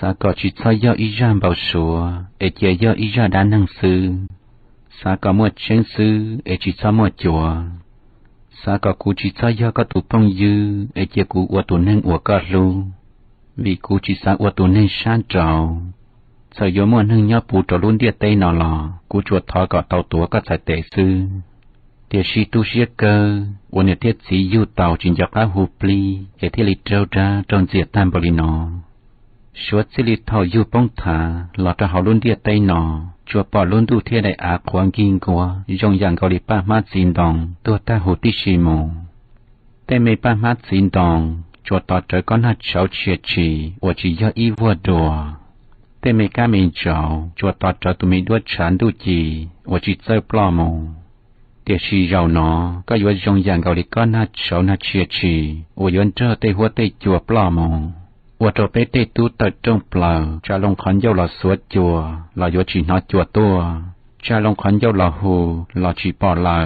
sa có chỉ cho do ý ra bảo sủa để chế do ý ra đá năng sư sa có một chân sư để chỉ cho một chùa sa có cụ chỉ cho do có tụ phong dư để chế cụ của tụ nên của có lu vì cụ chỉ sa của tụ nên san trào sợ do một hưng nhớ phụ trò luôn địa tây nọ lò cụ chuột thọ có tàu túa có giải tệ sư địa sĩ tu sĩ cơวันนี้เทียสียูเต่าจินจักรหูปลีเอที่ลิเจ้าจ้าจนเจียตามบริโนชวดสิลิทอยูป้องถาหลอดจะหาลุ่นเดียไตหนอชัวปอลุ่นดูเทียได้อาควงกิงกัวยงอย่างเกาหลีป้ามาจีนดองตัวตาหูติชิโมแต่ไม่ป้ามาจีนดองชัวต่อเจอก็น่าเฉาเฉียดฉีว่าจียออีวัวดัวแต่ไม่กล้าไม่เจ้าชัวต่อเจอตัวไม่ด้วยฉันดูจีว่าจีเจอปลอมโมเดี๋ยวชีเราเนาะก็อยู่จงอย่างเกาหลีก็น่าเฉาน่าเฉียดฉีว่าย้อนเจอเตหัวเตจัวปลอมว่าตัวเปเตตู้เตจงเปล่าจะลงขันเย้าหล่อสวดจัวหล่อยัวจีนอจัวตัวจะลงขันเย้าหล่อหูหล่อจีปอลา